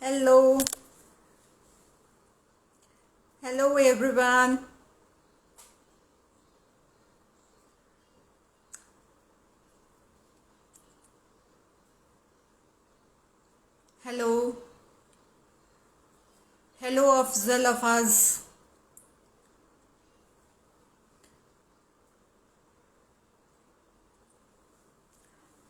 Hello, hello everyone. Hello, hello Afzal Afaz.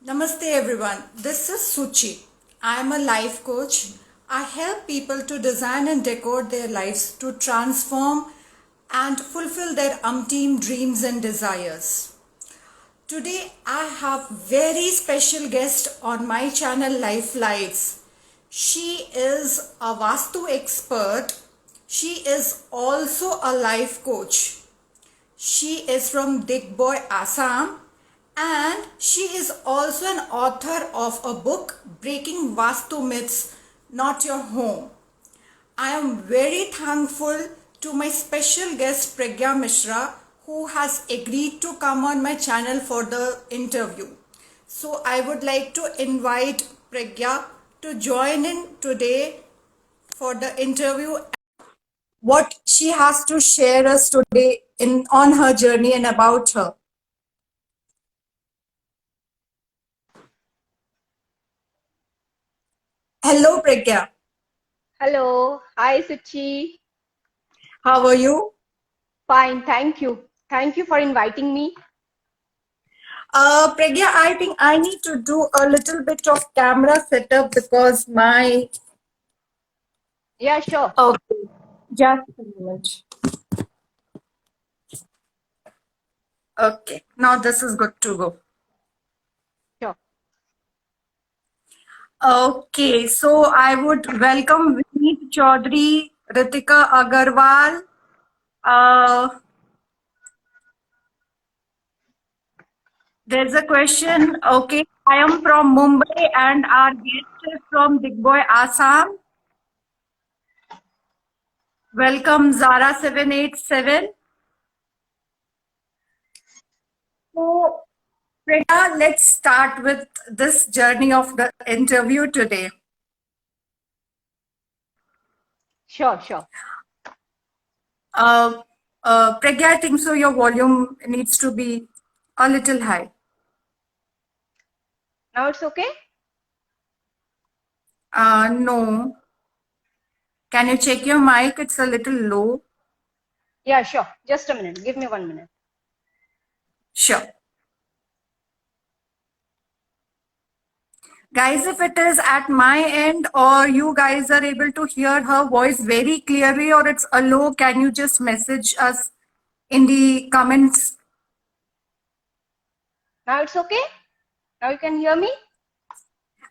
Namaste everyone. This is Suchi. I am a life coach. I help people to design and decode their lives to transform and fulfill their umpteen dreams and desires. Today I have very special guest on my channel Life Lights. She is a Vastu expert. She is also a life coach. She is from Digboy, Assam, and she is also an author of a book, Breaking Vastu Myths, Not Your Home. I am very thankful to my special guest Pragya Mishra, who has agreed to come on my channel for the interview. So I would like to invite Pragya to join in today for the interview, what she has to share us today in on her journey and about her. Hello Pragya, Hello. Hi, Suchi. how are you? Fine, thank you. Thank you for inviting me. Pragya, I think I need to do a little bit of camera setup because my... Yeah, sure. Okay, just a minute. Okay, now this is good to go. Sure. Okay, so I would welcome Vineet Chaudhary, Ritika Agarwal. There's a question. Okay, I am from Mumbai and our guest is from Digboy, Assam. Welcome, Zara787. So, Priya, let's start with this journey of the interview today. Sure, sure. Uh, Pragya, I think so your volume needs to be a little high. Now it's okay? No. Can you check your mic? It's a little low. Yeah, sure. Just a minute. Give me 1 minute. Sure. Guys, if it is at my end or you guys are able to hear her voice very clearly or it's a low, can you just message us in the comments? Now it's okay? Now you can hear me?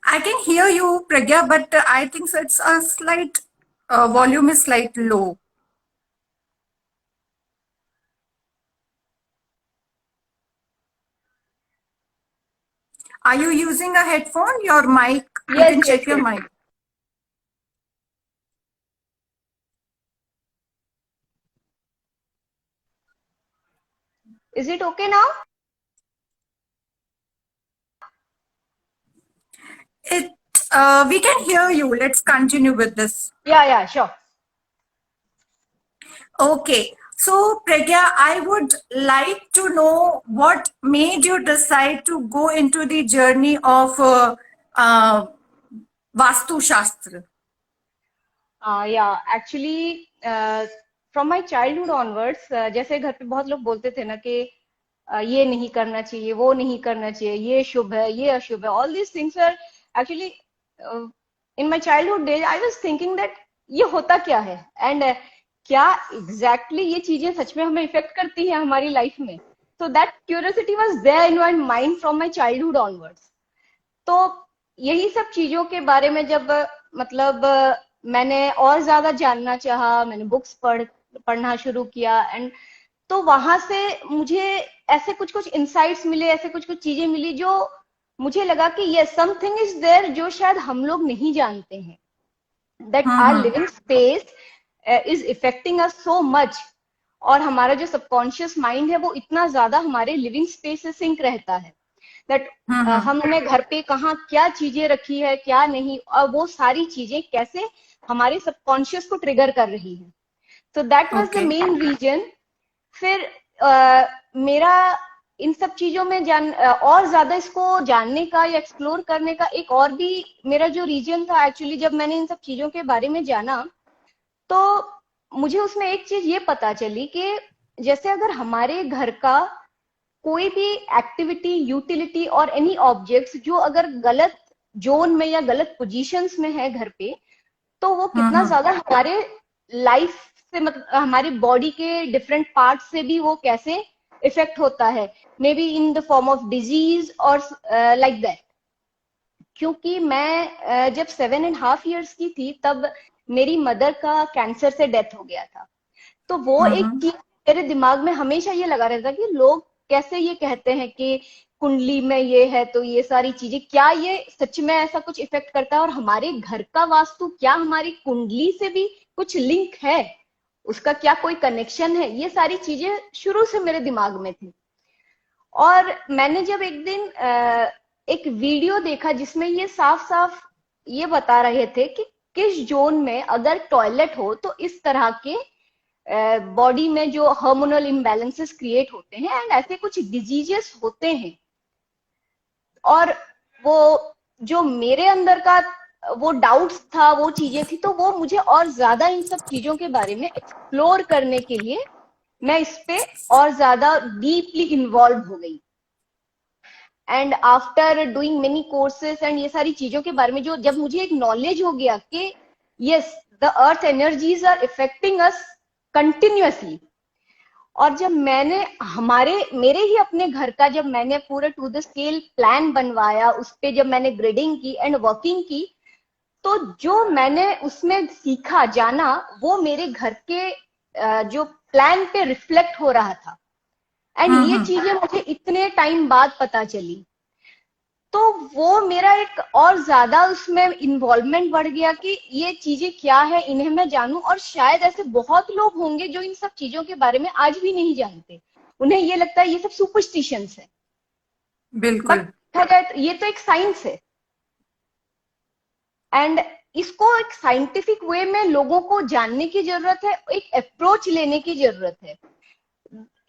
I can hear you, Pragya, but I think so it's a slight volume is slightly low. Are you using a headphone? Your mic? You Yes, can yes, check your yes. mic. Is it okay now? It. We can hear you. Let's continue with this. Yeah, yeah, sure. Okay. So, Pragya, I would like to know what made you decide to go into the journey of Vastu Shastra. Yeah, actually, from my childhood onwards, जैसे घर पे बहुत लोग बोलते थे ना कि ये नहीं करना चाहिए, वो नहीं करना चाहिए, ये शुभ है, ये अशुभ है. All these things were actually in my childhood days. I was thinking that ये होता क्या है and क्या exactly ये चीजें सच में हमें इफेक्ट करती हैं हमारी लाइफ में. So that curiosity was there in my mind from my childhood onwards. तो यही सब चीजों के बारे में जब मतलब मैंने और ज्यादा जानना चाहा, मैंने बुक्स पढ़ना शुरू किया एंड तो वहां से मुझे ऐसे कुछ कुछ इंसाइट्स मिले, ऐसे कुछ कुछ चीजें मिली जो मुझे लगा कि यस समथिंग इज देयर जो शायद हम लोग नहीं जानते हैं, that our living space is affecting us so much. और हमारा जो सबकॉन्शियस माइंड है वो इतना ज्यादा हमारे लिविंग स्पेस से सिंक रहता है. दैट हमने घर पे कहाँ क्या चीजें रखी है क्या नहीं, और वो सारी चीजें कैसे हमारे सबकॉन्शियस को ट्रिगर कर रही है। तो that was the okay. Main reason. फिर मेरा इन सब चीजों में और ज्यादा इसको जानने का या एक्सप्लोर करने का एक और भी मेरा जो रीजन था एक्चुअली, जब मैंने इन सब चीजों के बारे में जाना तो मुझे उसमें एक चीज ये पता चली कि जैसे अगर हमारे घर का कोई भी एक्टिविटी, यूटिलिटी और एनी ऑब्जेक्ट्स जो अगर गलत जोन में या गलत पोजीशंस में है घर पे, तो वो कितना ज्यादा हमारे लाइफ से, मतलब हमारी बॉडी के डिफरेंट पार्ट से भी वो कैसे इफेक्ट होता है, may be in the form of disease और लाइक दैट। क्योंकि मैं जब 7.5 years की थी तब मेरी मदर का कैंसर से डेथ हो गया था। तो वो एक चीज मेरे दिमाग में हमेशा ये लगा रहता कि लोग कैसे ये कहते हैं कि कुंडली में ये है, तो ये सारी चीजें क्या ये सच में ऐसा कुछ इफेक्ट करता है, और हमारे घर का वास्तु क्या हमारी कुंडली से भी कुछ लिंक है, उसका क्या कोई कनेक्शन है, ये सारी चीजें शुरू से मेरे दिमाग में थी। और मैंने जब एक दिन एक वीडियो देखा जिसमें ये साफ साफ ये बता रहे थे कि किस जोन में अगर टॉयलेट हो तो इस तरह के बॉडी में जो हार्मोनल इम्बैलेंसेस क्रिएट होते हैं एंड ऐसे कुछ डिजीजेस होते हैं। और वो जो मेरे अंदर का वो डाउट्स था, वो चीजें थी, तो वो मुझे और ज्यादा इन सब चीजों के बारे में एक्सप्लोर करने के लिए मैं इस पे और ज्यादा डीपली इन्वॉल्व हो गई। And after doing many courses and ये सारी चीजों के बारे में जो जब मुझे एक नॉलेज हो गया कि yes the earth energies are affecting us continuously. और जब मैंने मेरे ही अपने घर का जब मैंने पूरे टू द स्केल प्लान बनवाया, उस पे जब मैंने ग्रिडिंग की एंड वर्किंग की, तो जो मैंने उसमें सीखा जाना वो मेरे घर के जो प्लान पे रिफ्लेक्ट हो रहा था। एंड ये चीजें मुझे इतने टाइम बाद पता चली, तो वो मेरा एक और ज्यादा उसमें इन्वॉल्वमेंट बढ़ गया कि ये चीजें क्या है, इन्हें मैं जानूं। और शायद ऐसे बहुत लोग होंगे जो इन सब चीजों के बारे में आज भी नहीं जानते, उन्हें ये लगता है ये सब सुपरस्टिशंस है। बट बिल्कुल। देखा जाए तो ये तो एक साइंस है, एंड इसको एक साइंटिफिक वे में लोगों को जानने की जरूरत है, एक अप्रोच लेने की जरूरत है।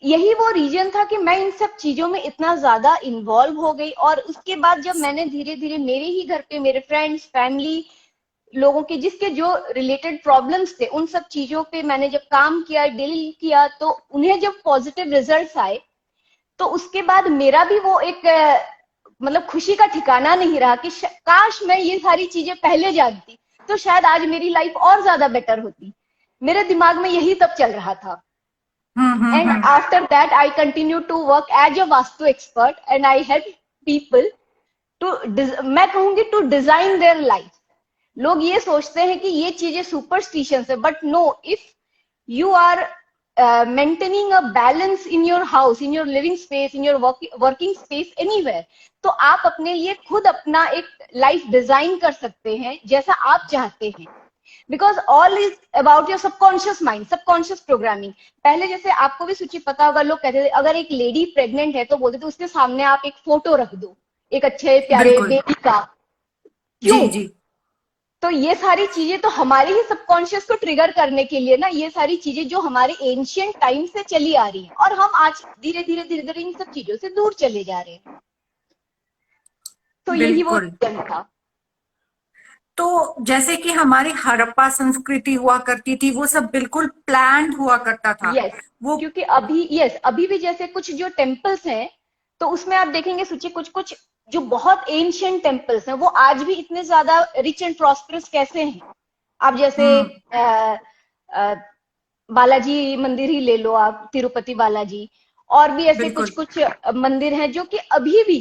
यही वो रीजन था कि मैं इन सब चीजों में इतना ज्यादा इन्वॉल्व हो गई। और उसके बाद जब मैंने धीरे धीरे मेरे ही घर पे मेरे फ्रेंड्स, फैमिली लोगों के जिसके जो रिलेटेड प्रॉब्लम्स थे, उन सब चीजों पे मैंने जब काम किया, डील किया, तो उन्हें जब पॉजिटिव रिजल्ट्स आए, तो उसके बाद मेरा भी वो एक मतलब खुशी का ठिकाना नहीं रहा कि काश मैं ये सारी चीजें पहले जानती तो शायद आज मेरी लाइफ और ज्यादा बेटर होती। मेरे दिमाग में यही तब चल रहा था। And after that, I continue to work as a Vastu expert and I help people to, मैं कहूंगी to design their life. लोग ये सोचते हैं कि ये चीजें सुपरस्टिशंस है, but no, if you are maintaining a balance in your house, in your living space, in your working space, anywhere, तो आप अपने लिए खुद अपना एक लाइफ डिजाइन कर सकते हैं जैसा आप चाहते हैं। Because all is about your subconscious mind, subconscious programming. पहले जैसे आपको भी सूची पता होगा, लोग कहते थे अगर एक लेडी प्रेग्नेंट है तो बोलते थे उसके सामने आप एक फोटो रख दो एक अच्छे प्यारे बेबी का। क्यों? जी जी। तो ये सारी चीजें तो हमारे ही सबकॉन्शियस को ट्रिगर करने के लिए ना, ये सारी चीजें जो हमारे एंशियंट टाइम से चली आ रही हैं, और हम आज धीरे धीरे धीरे धीरे इन सब चीजों से दूर चले जा रहे हैं। तो यही वो बिल्कुल। रीजन था। तो जैसे कि हमारी हड़प्पा संस्कृति हुआ करती थी, वो सब बिल्कुल प्लान्ड हुआ करता था। यस, वो क्योंकि अभी भी जैसे कुछ जो टेम्पल्स हैं, तो उसमें आप देखेंगे सूची कुछ कुछ जो बहुत एंशियंट टेम्पल्स हैं, वो आज भी इतने ज्यादा रिच एंड प्रॉस्परस कैसे हैं। आप जैसे बालाजी मंदिर ही ले लो, आप तिरुपति बालाजी, और भी ऐसे कुछ बिल्कुल कुछ मंदिर हैं जो कि अभी भी,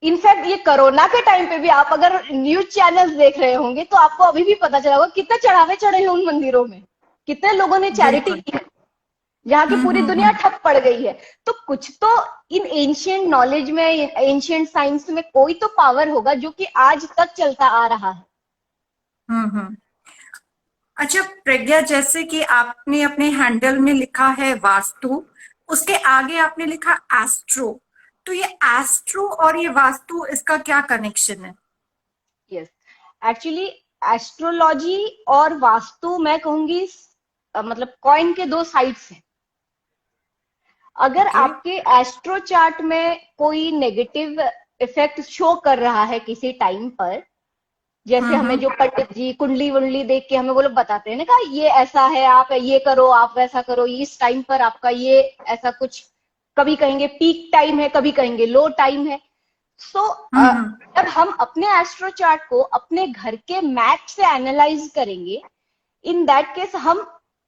इनफैक्ट ये कोरोना के टाइम पे भी आप अगर न्यूज चैनल्स देख रहे होंगे तो आपको अभी भी पता चला होगा कितने चढ़ावे चढ़े हैं उन मंदिरों में, कितने लोगों ने चैरिटी बिल्कुल। की है, जहाँ की पूरी दुनिया ठप पड़ गई है। तो कुछ तो इन एंशियंट नॉलेज में, एंशियंट साइंस में कोई तो पावर होगा जो कि आज तक चलता आ रहा है। अच्छा प्रज्ञा, जैसे कि आपने अपने हैंडल में लिखा है वास्तु, उसके आगे आपने लिखा एस्ट्रो, तो ये एस्ट्रो और ये वास्तु, इसका क्या कनेक्शन है? यस, एक्चुअली एस्ट्रोलॉजी और वास्तु मैं कहूंगी मतलब कॉइन के दो साइड्स हैं। अगर ओके। आपके एस्ट्रो चार्ट में कोई नेगेटिव इफेक्ट शो कर रहा है किसी टाइम पर, जैसे हमें हम्म। जो पंडित जी कुंडली वुंडली देख के हमें वो लोग बताते हैं ना, कहा ये ऐसा है, आप ये करो, आप वैसा करो, इस टाइम पर आपका ये ऐसा कुछ, कभी कहेंगे पीक टाइम है, कभी कहेंगे लो टाइम है। सो हम्म। जब हम अपने एस्ट्रो चार्ट को अपने घर के मैप से एनालाइज करेंगे, इन दैट केस हम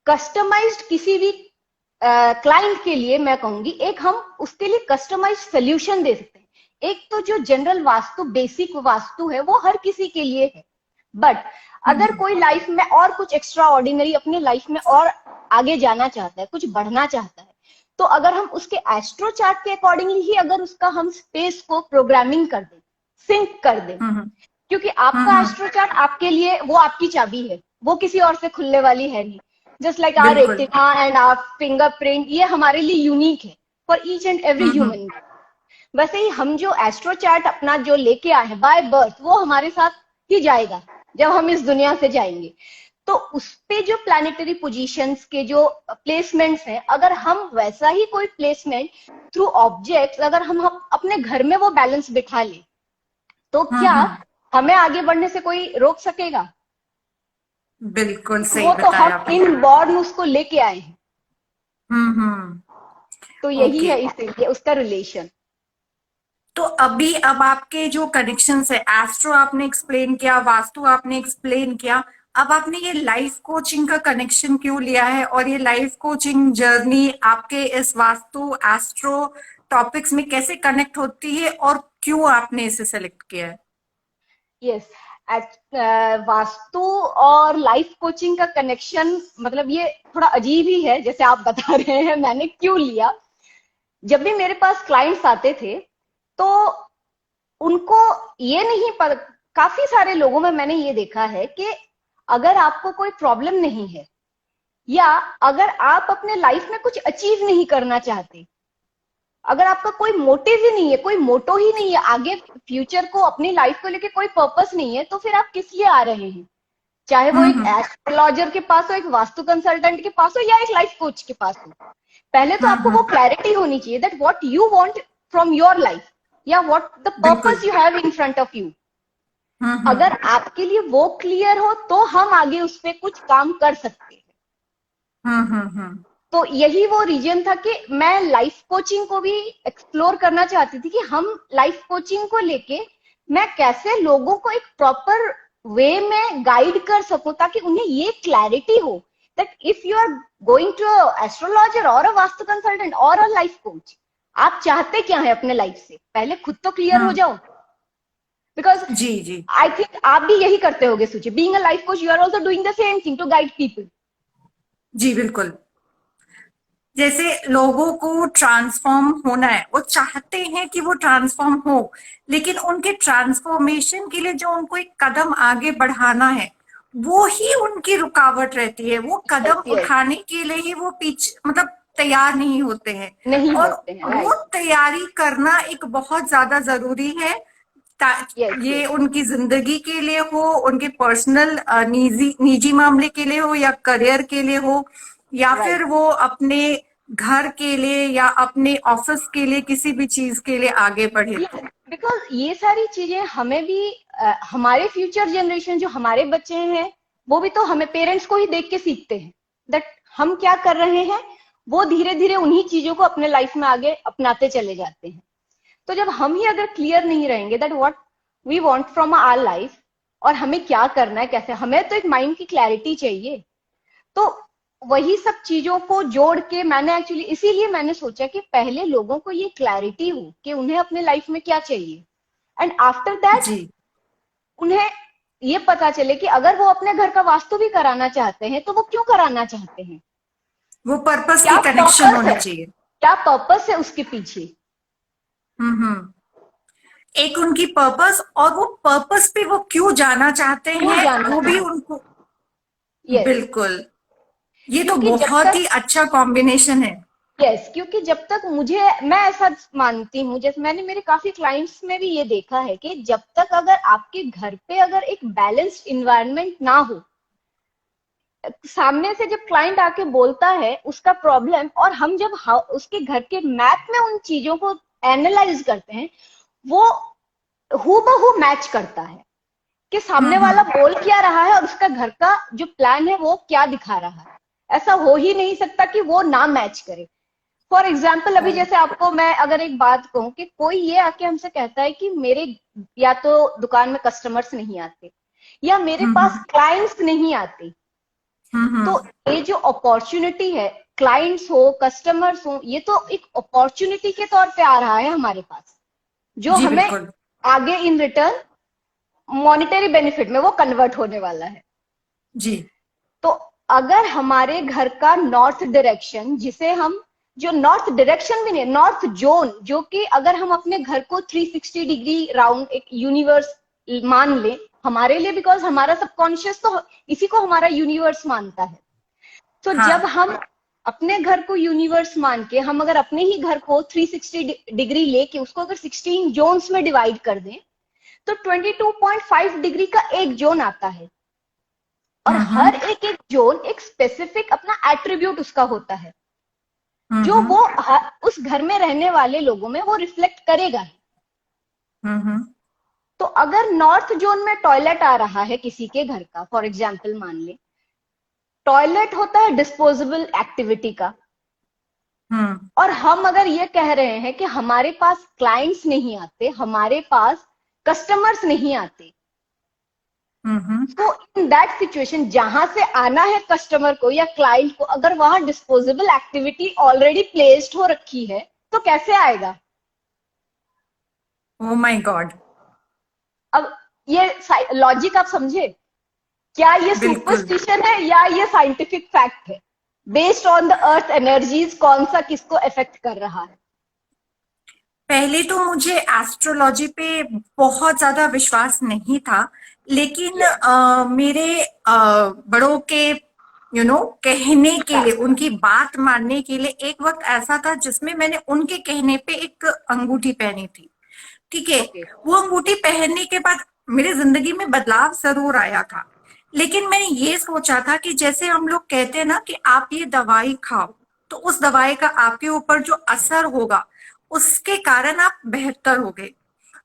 कस्टमाइज्ड किसी भी क्लाइंट के लिए, मैं कहूंगी एक हम उसके लिए कस्टमाइज सोल्यूशन दे सकते हैं। एक तो जो जनरल वास्तु, बेसिक वास्तु है, वो हर किसी के लिए है, बट अगर हम्म। कोई लाइफ में और कुछ एक्स्ट्रा ऑर्डिनरी अपने लाइफ में और आगे जाना चाहता है, कुछ बढ़ना चाहता है, तो अगर हम उसके एस्ट्रो चार्ट के अकॉर्डिंगली ही अगर उसका हम स्पेस को प्रोग्रामिंग कर दें, सिंक कर दें, हम्म। क्योंकि आपका हम्म। एस्ट्रो चार्ट आपके लिए वो आपकी चाबी है, वो किसी और से खुलने वाली है नहीं। जस्ट लाइक आवर बिल्कुल। रेटिना एंड आवर फिंगरप्रिंट, ये हमारे लिए यूनिक है for each and every hmm. Human. वैसे ही हम जो एस्ट्रो चार्ट अपना जो लेके आए हैं बाय बर्थ, वो हमारे साथ ही जाएगा जब हम इस दुनिया से जाएंगे। तो उस पे जो प्लानिटरी पोजीशंस के जो प्लेसमेंट्स हैं, अगर हम वैसा ही कोई प्लेसमेंट थ्रू ऑब्जेक्ट्स अगर हम अपने घर में वो बैलेंस बिठा ले, तो क्या हम्म। हमें आगे बढ़ने से कोई रोक सकेगा? बिल्कुल सही वो तो बताया हम आपने। इनबॉर्न उसको लेके आए हैं। हम्म। तो यही ओके। है इसीलिए उसका रिलेशन। तो अभी अब आपके जो कनेक्शंस है, एस्ट्रो आपने एक्सप्लेन किया, वास्तु आपने एक्सप्लेन किया, अब आपने ये लाइफ कोचिंग का कनेक्शन क्यों लिया है, और ये लाइफ कोचिंग जर्नी आपके इस वास्तु एस्ट्रो टॉपिक्स में कैसे कनेक्ट होती है, और क्यों आपने इसे सेलेक्ट किया है? यस, वास्तु और लाइफ कोचिंग का कनेक्शन मतलब ये थोड़ा अजीब ही है, जैसे आप बता रहे हैं मैंने क्यों लिया। जब भी मेरे पास क्लाइंट्स आते थे, तो उनको ये नहीं पता, काफी सारे लोगों में मैंने ये देखा है कि अगर आपको कोई प्रॉब्लम नहीं है, या अगर आप अपने लाइफ में कुछ अचीव नहीं करना चाहते, अगर आपका कोई मोटिव ही नहीं है, कोई मोटो ही नहीं है, आगे फ्यूचर को अपनी लाइफ को लेके कोई पर्पस नहीं है, तो फिर आप किस लिए आ रहे हैं? चाहे वो एक हम्म। एस्ट्रोलॉजर के पास हो, एक वास्तु कंसल्टेंट के पास हो, या एक लाइफ कोच के पास हो। पहले तो आपको वो हम्म। क्लैरिटी होनी चाहिए that what you want from your life, या व्हाट द बिल्कुल। Purpose you have in front of you. Hmm. अगर आपके लिए वो क्लियर हो, तो हम आगे उस पर कुछ काम कर सकते हैं। हम्म। तो यही वो रीजन था कि मैं लाइफ कोचिंग को भी एक्सप्लोर करना चाहती थी, कि हम लाइफ कोचिंग को लेके मैं कैसे लोगों को एक प्रॉपर वे में गाइड कर सकूं, ताकि उन्हें ये क्लैरिटी हो that if you are going to astrologer और अ वास्तु कंसल्टेंट और अ लाइफ कोच, आप चाहते क्या है अपने लाइफ से, पहले खुद तो क्लियर हो हम्म। जाओ। Because ji ji. I think आप भी यही करते होगे Suchi, being a life coach you are also doing the same thing to guide people. जी बिल्कुल। जैसे लोगों को ट्रांसफॉर्म होना है, वो चाहते हैं कि वो ट्रांसफॉर्म हो, लेकिन उनके ट्रांसफॉर्मेशन के लिए जो उनको एक कदम आगे बढ़ाना है, वो ही उनकी रुकावट रहती है। वो कदम यस यस, उठाने के लिए ही वो पीछे मतलब तैयार नहीं होते हैं। नहीं और होते हैं, वो राइट। तैयारी करना एक बहुत ज्यादा जरूरी है। यस ये यस, उनकी जिंदगी के लिए हो, उनके पर्सनल निजी निजी मामले के लिए हो, या करियर के लिए हो, या फिर राइट। वो अपने घर के लिए या अपने ऑफिस के लिए, किसी भी चीज के लिए आगे बढ़े तो। बिकॉज ये सारी चीजें हमें भी हमारे फ्यूचर जनरेशन जो हमारे बच्चे हैं, वो भी तो हमें पेरेंट्स को ही देख के सीखते हैं दैट हम क्या कर रहे हैं, वो धीरे धीरे उन्हीं चीजों को अपने लाइफ में आगे अपनाते चले जाते हैं। तो जब हम ही अगर क्लियर नहीं रहेंगे that what we want from our life, और हमें क्या करना है, कैसे, हमें तो एक माइंड की क्लैरिटी चाहिए। तो वही सब चीजों को जोड़ के मैंने एक्चुअली इसीलिए मैंने सोचा कि पहले लोगों को ये क्लैरिटी हो कि उन्हें अपने लाइफ में क्या चाहिए, एंड आफ्टर दैट जी। उन्हें ये पता चले कि अगर वो अपने घर का वास्तु भी कराना चाहते हैं, तो वो क्यों कराना चाहते हैं, वो पर्पस की क्या कनेक्शन पर्पस होनी है, चाहिए। क्या पर्पस है उसके पीछे। हम्म। एक उनकी पर्पस, और वो पर्पस पे वो क्यों जाना चाहते क्यों हैं, जानना वो भी चाहते उनको। हैं। यस, बिल्कुल। ये तो क्योंकि जब बहुत तक ही अच्छा कॉम्बिनेशन है। यस, क्योंकि जब तक मैं ऐसा मानती हूँ, जैसे मैंने मेरे काफी क्लाइंट्स में भी ये देखा है कि जब तक अगर आपके घर पे अगर एक बैलेंस्ड इन्वायरमेंट ना हो, सामने से जब क्लाइंट आके बोलता है उसका प्रॉब्लम, और हम जब उसके घर के मैप में उन चीजों को एनालाइज करते हैं, वो हूबहू मैच करता है कि सामने वाला बोल क्या रहा है और उसका घर का जो प्लान है वो क्या दिखा रहा है। ऐसा हो ही नहीं सकता कि वो ना मैच करे। फॉर एग्जाम्पल, अभी जैसे आपको मैं अगर एक बात कहूं कि कोई ये आके हमसे कहता है कि मेरे या तो दुकान में कस्टमर्स नहीं आते या मेरे पास क्लाइंट्स नहीं आते, तो ये जो अपॉर्चुनिटी है, क्लाइंट्स हो कस्टमर्स हो, ये तो एक अपॉर्चुनिटी के तौर पे आ रहा है हमारे पास, जो जी हमें बिल्कुल। आगे इन रिटर्न मॉनेटरी बेनिफिट में वो कन्वर्ट होने वाला है। जी। तो अगर हमारे घर का नॉर्थ डायरेक्शन, जिसे हम, जो नॉर्थ डायरेक्शन भी नहीं, नॉर्थ जोन, जो कि अगर हम अपने घर को 360 डिग्री राउंड एक यूनिवर्स मान ले हमारे लिए, बिकॉज हमारा सबकॉन्शियस तो इसी को हमारा यूनिवर्स मानता है। तो जब हाँ। हम अपने घर को यूनिवर्स मान के, हम अगर अपने ही घर को 360 डिग्री लेके उसको अगर 16 जोन्स में डिवाइड कर दें, तो 22.5 डिग्री का एक जोन आता है, और हर एक एक जोन एक स्पेसिफिक अपना एट्रीब्यूट उसका होता है, जो वो उस घर में रहने वाले लोगों में वो रिफ्लेक्ट करेगा। तो अगर नॉर्थ जोन में टॉयलेट आ रहा है किसी के घर का, फॉर एग्जाम्पल मान ले, टॉयलेट होता है डिस्पोजेबल एक्टिविटी का, और हम अगर ये कह रहे हैं कि हमारे पास क्लाइंट्स नहीं आते, हमारे पास कस्टमर्स नहीं आते, तो इन दैट सिचुएशन जहां से आना है कस्टमर को या क्लाइंट को, अगर वहां डिस्पोजेबल एक्टिविटी ऑलरेडी प्लेस्ड हो रखी है, तो कैसे आएगा? Oh my God. अब ये लॉजिक आप समझे? क्या ये बिल्कुल। सुपरस्टिशन है या ये साइंटिफिक फैक्ट है? Based on the earth energies कौन सा किसको इफेक्ट कर रहा है? पहले तो मुझे एस्ट्रोलॉजी पे बहुत ज्यादा विश्वास नहीं था, लेकिन Yes. मेरे बड़ों के कहने के लिए, उनकी बात मानने के लिए एक वक्त ऐसा था जिसमें मैंने उनके कहने पे एक अंगूठी पहनी थी। ठीक है। Okay. वो अंगूठी पहनने के बाद मेरी जिंदगी में बदलाव जरूर आया था, लेकिन मैंने ये सोचा था कि जैसे हम लोग कहते हैं ना कि आप ये दवाई खाओ, तो उस दवाई का आपके ऊपर जो असर होगा उसके कारण आप बेहतर होगे।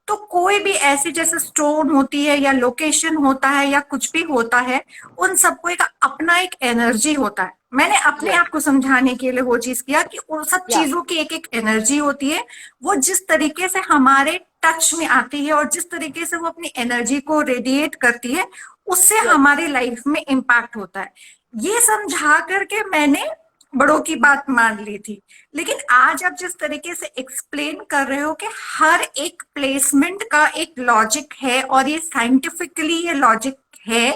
तो कोई भी ऐसी जैसे स्टोन होती है या लोकेशन होता है या कुछ भी होता है, उन सबको एक अपना एक एनर्जी होता है। मैंने अपने Yes. आप को समझाने के लिए वो चीज किया कि उन सब Yeah. चीजों की एक एक एनर्जी होती है। वो जिस तरीके से हमारे टच में आती है और जिस तरीके से वो अपनी एनर्जी को रेडिएट करती है, उससे Yes. हमारी लाइफ में इम्पैक्ट होता है। ये समझा करके मैंने बड़ों की बात मान ली थी। लेकिन आज आप जिस तरीके से एक्सप्लेन कर रहे हो कि हर एक प्लेसमेंट का एक लॉजिक है और ये साइंटिफिकली ये लॉजिक है,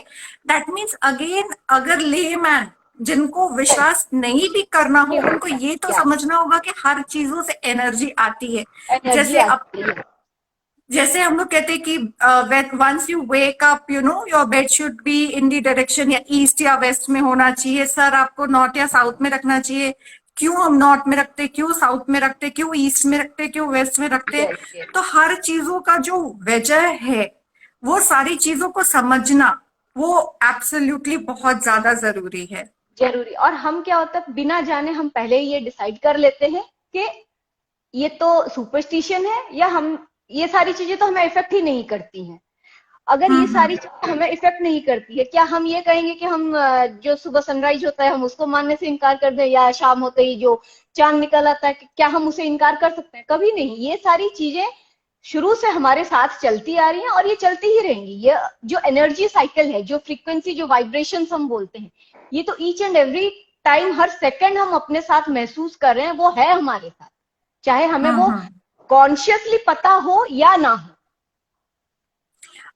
दैट मीन्स अगेन अगर लेमैन जिनको विश्वास नहीं भी करना हो, उनको ये तो Yeah. समझना होगा कि हर चीजों से एनर्जी आती है। एनर्जी जैसे अब आती है। जैसे हम लोग कहते हैं कि once you wake up your bed should be in the direction या ईस्ट या वेस्ट में होना चाहिए। सर आपको नॉर्थ या साउथ में रखना चाहिए। क्यों हम नॉर्थ में रखते, क्यों साउथ में रखते, क्यों ईस्ट में रखते, क्यों वेस्ट में रखते? Yes. Yes. तो हर चीजों का जो वजह है, वो सारी चीजों को समझना वो एब्सोल्युटली बहुत ज्यादा जरूरी है। जरूरी। और हम क्या होता है, बिना जाने हम पहले ही ये डिसाइड कर लेते हैं कि ये तो सुपरस्टिशन है, या हम, ये सारी चीजें तो हमें इफेक्ट ही नहीं करती हैं। अगर ये सारी चीजें हमें इफेक्ट नहीं करती है, क्या हम ये कहेंगे कि हम जो सुबह सनराइज होता है हम उसको मानने से इनकार कर दें, या शाम होते ही जो चांद निकल आता है क्या हम उसे इनकार कर सकते हैं? कभी नहीं। ये सारी चीजें शुरू से हमारे साथ चलती आ रही हैं और ये चलती ही रहेंगी। ये जो एनर्जी साइकिल है, जो फ्रीक्वेंसी, जो वाइब्रेशन हम बोलते हैं, ये तो each and every time, her second हम अपने साथ महसूस कर रहे हैं, वो है हमारे साथ, चाहे हमें वो कॉन्शियसली पता हो या ना हो।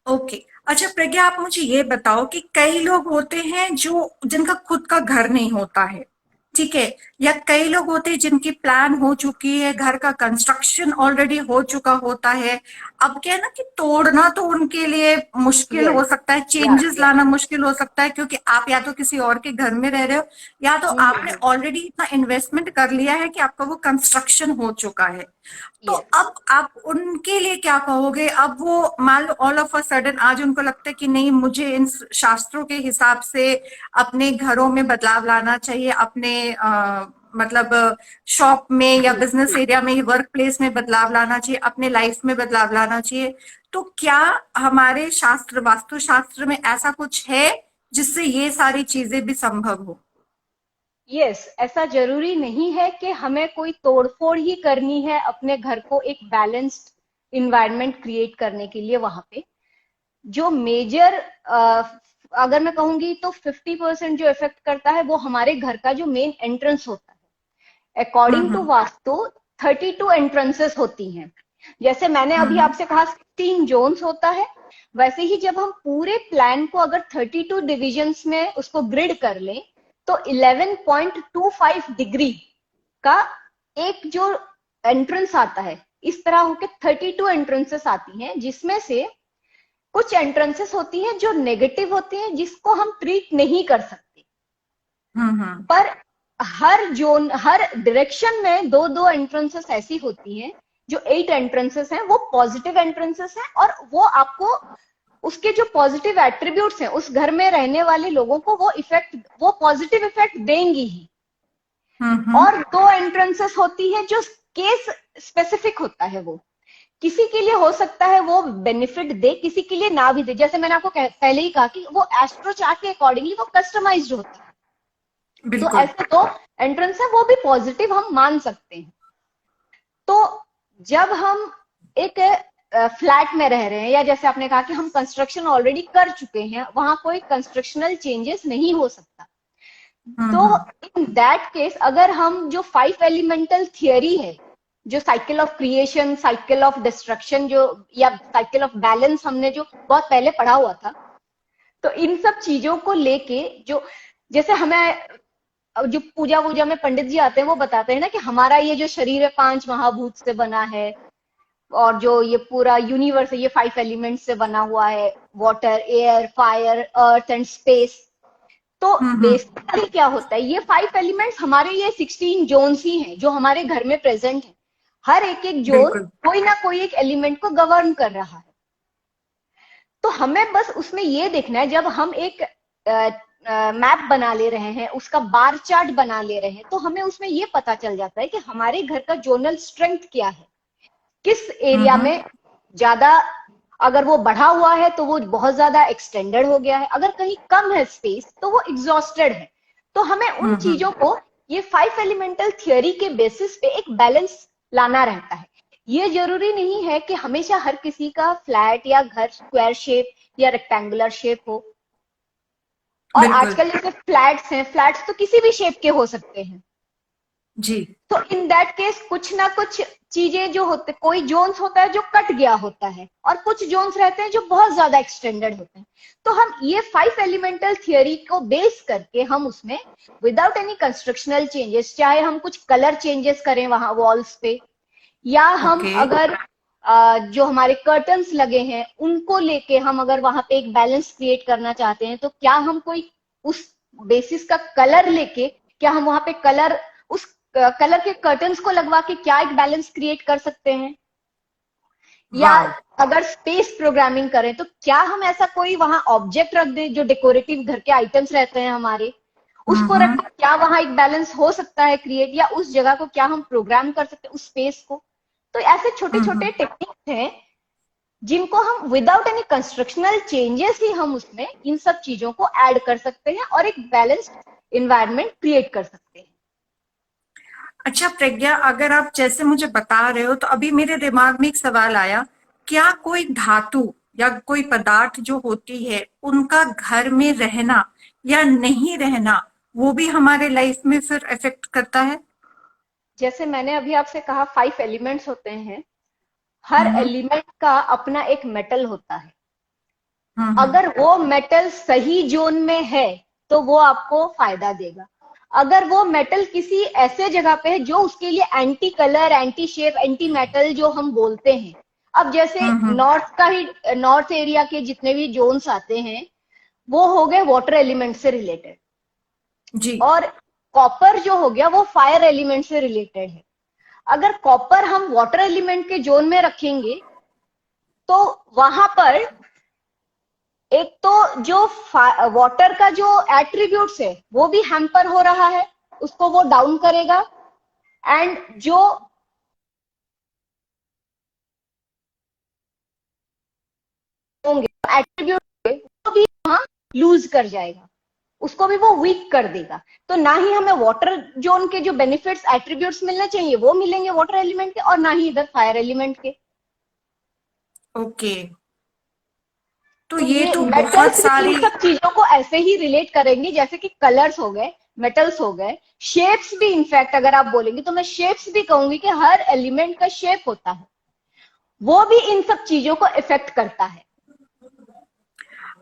ओके। अच्छा प्रज्ञा, आप मुझे ये बताओ कि कई लोग होते हैं जो जिनका खुद का घर नहीं होता है, ठीक है। या कई लोग होते हैं जिनकी प्लान हो चुकी है, घर का कंस्ट्रक्शन ऑलरेडी हो चुका होता है। अब क्या है ना कि तोड़ना तो उनके लिए मुश्किल हो यस। सकता है, या चेंजेस या लाना मुश्किल हो सकता है, क्योंकि आप या तो किसी और के घर में रह रहे हो, या तो आपने हम्म। ऑलरेडी इतना इन्वेस्टमेंट कर लिया है कि आपका वो कंस्ट्रक्शन हो चुका है। तो यस। अब आप उनके लिए क्या कहोगे? अब वो मान लो ऑल ऑफ अ सडन आज उनको लगता है कि नहीं, मुझे इन शास्त्रों के हिसाब से अपने घरों में बदलाव लाना चाहिए, अपने मतलब शॉप में या जी बिजनेस जी। एरिया में, वर्क प्लेस में बदलाव लाना चाहिए, अपने लाइफ में बदलाव लाना चाहिए। तो क्या हमारे शास्त्र, वास्तु शास्त्र में ऐसा कुछ है जिससे ये सारी चीजें भी संभव हो? यस, ऐसा जरूरी नहीं है कि हमें कोई तोड़फोड़ ही करनी है अपने घर को एक बैलेंस्ड इन्वायरमेंट क्रिएट करने के लिए। वहां पे जो मेजर, अगर मैं कहूंगी तो 50% जो इफेक्ट करता है वो हमारे घर का जो मेन एंट्रेंस होता है। According to hmm. Vastu 32 entrances होती हैं। जैसे मैंने अभी हम्म। आपसे कहा 16 जोन्स होता है, वैसे ही जब हम पूरे प्लान को अगर 32 डिविजन्स में उसको ग्रिड कर लें तो 11.25 डिग्री का एक जो एंट्रेंस आता है, इस तरह होके 32 एंट्रेंसेस आती हैं, जिसमें से कुछ एंट्रेंसेस होती हैं जो नेगेटिव होती हैं, जिसको हम ट्रीट नहीं कर सकते। हम्म। पर हर जोन, हर डायरेक्शन में दो दो एंट्रेंसेस ऐसी होती हैं, जो 8 एंट्रेंसेस हैं वो पॉजिटिव एंट्रेंसेस हैं, और वो आपको उसके जो पॉजिटिव एट्रीब्यूट्स हैं उस घर में रहने वाले लोगों को वो इफेक्ट, वो पॉजिटिव इफेक्ट देंगी ही। हम्म। और दो एंट्रेंसेस होती है जो केस स्पेसिफिक होता है, वो किसी के लिए हो सकता है वो बेनिफिट दे, किसी के लिए ना भी दे। जैसे मैंने आपको पहले ही कहा कि वो एस्ट्रो चार्ट के अकॉर्डिंगली वो कस्टमाइज्ड होता है। तो बिल्कुल। ऐसे दो एंट्रेंस है, वो भी पॉजिटिव हम मान सकते हैं। तो जब हम एक फ्लैट में रह रहे हैं, या जैसे आपने कहा कि हम कंस्ट्रक्शन ऑलरेडी कर चुके हैं, वहां कोई कंस्ट्रक्शनल चेंजेस नहीं हो सकता, तो हम्म। इन दैट केस अगर हम जो 5 एलिमेंटल थियरी है, जो cycle of creation, cycle of destruction, जो या साइकिल ऑफ बैलेंस हमने जो बहुत पहले पढ़ा हुआ था, तो इन सब चीजों को लेके जो, जैसे हमें जो पूजा वूजा में पंडित जी आते हैं वो बताते हैं ना कि हमारा ये जो शरीर है 5 महाभूत से बना है, और जो ये पूरा यूनिवर्स है ये 5 एलिमेंट्स से बना हुआ है, water, air, fire, earth and space. तो हम्म। बेसिकली क्या होता है, ये 5 एलिमेंट्स हमारे ये 16 जोन्स ही हैं जो हमारे घर में प्रेजेंट है। हर एक एक जोन बिल्कुल। कोई ना कोई एक एलिमेंट को गवर्न कर रहा है। तो हमें बस उसमें ये देखना है, जब हम एक मैप बना ले रहे हैं, उसका बार चार्ट बना ले रहे हैं, तो हमें उसमें ये पता चल जाता है कि हमारे घर का जोनल स्ट्रेंथ क्या है, किस एरिया हम्म। में ज्यादा, अगर वो बढ़ा हुआ है तो वो बहुत ज्यादा एक्सटेंडेड हो गया है, अगर कहीं कम है स्पेस तो वो एग्जॉस्टेड है। तो हमें उन हम्म। चीजों को ये 5 एलिमेंटल थियोरी के बेसिस पे एक बैलेंस लाना रहता है। ये जरूरी नहीं है कि हमेशा हर किसी का फ्लैट या घर स्क्वायर शेप या रेक्टेंगुलर शेप हो। और बिल्कुल। आजकल जैसे फ्लैट्स हैं, फ्लैट्स तो किसी भी शेप के हो सकते हैं। जी। तो इन दैट केस कुछ ना कुछ चीजें जो होते, कोई जोन्स होता है जो कट गया होता है, और कुछ जोन्स रहते हैं जो बहुत ज्यादा एक्सटेंडेड होते हैं। तो हम ये 5 एलिमेंटल थियोरी को बेस करके हम उसमें विदाउट एनी कंस्ट्रक्शनल चेंजेस, चाहे हम कुछ कलर चेंजेस करें वहां वॉल्स पे, या हम ओके। अगर जो हमारे कर्टन्स लगे हैं उनको लेके हम अगर वहां पे एक बैलेंस क्रिएट करना चाहते हैं, तो क्या हम कोई उस बेसिस का कलर लेके, क्या हम वहां पे कलर, उस कलर के कर्टन्स को लगवा के क्या एक बैलेंस क्रिएट कर सकते हैं? या वाओ। अगर स्पेस प्रोग्रामिंग करें तो क्या हम ऐसा कोई वहां ऑब्जेक्ट रख दें, जो डेकोरेटिव घर के आइटम्स रहते हैं हमारे, उसको रख हम्म। के क्या वहां एक बैलेंस हो सकता है क्रिएट, या उस जगह को क्या हम प्रोग्राम कर सकते हैं, उस स्पेस को? तो ऐसे छोटे छोटे हम्म। टेक्निक्स हैं जिनको हम विदाउट एनी कंस्ट्रक्शनल चेंजेस ही हम उसमें इन सब चीजों को ऐड कर सकते हैं और एक बैलेंस्ड इन्वायरमेंट क्रिएट कर सकते हैं। अच्छा प्रज्ञा, अगर आप जैसे मुझे बता रहे हो तो अभी मेरे दिमाग में एक सवाल आया। क्या कोई धातु या कोई पदार्थ जो होती है उनका घर में रहना या नहीं रहना, वो भी हमारे लाइफ में फिर इफेक्ट करता है? जैसे मैंने अभी आपसे कहा 5 एलिमेंट्स होते हैं, हर हम्म। एलिमेंट का अपना एक मेटल होता है। हम्म। अगर वो मेटल सही जोन में है तो वो आपको फायदा देगा। अगर वो मेटल किसी ऐसे जगह पे है जो उसके लिए anti colour, anti shape, anti metal जो हम बोलते हैं। अब जैसे हम्म। नॉर्थ एरिया के जितने भी जोन्स आते हैं वो हो गए वाटर एलिमेंट से रिलेटेड, जी। और कॉपर जो हो गया वो फायर एलिमेंट से रिलेटेड है। अगर कॉपर हम वाटर एलिमेंट के जोन में रखेंगे तो वहां पर एक तो जो वाटर का जो एट्रीब्यूट्स है वो भी हैम्पर हो रहा है, उसको वो डाउन करेगा। एंड जो होंगे एट्रीब्यूट वो भी वहां लूज कर जाएगा, उसको भी वो वीक कर देगा। तो ना ही हमें वाटर जोन के जो बेनिफिट्स एट्रीब्यूट्स मिलने चाहिए वो मिलेंगे वाटर एलिमेंट के, और ना ही इधर फायर एलिमेंट के। ओके। तो तो ये ये तो बहुत मेटल्स भी इन सारी। सब चीजों को ऐसे ही रिलेट करेंगे, जैसे कि कलर्स हो गए, मेटल्स हो गए, शेप्स भी। इनफैक्ट अगर आप बोलेंगे तो मैं शेप्स भी कहूंगी कि हर एलिमेंट का शेप होता है, वो भी इन सब चीजों को इफेक्ट करता है।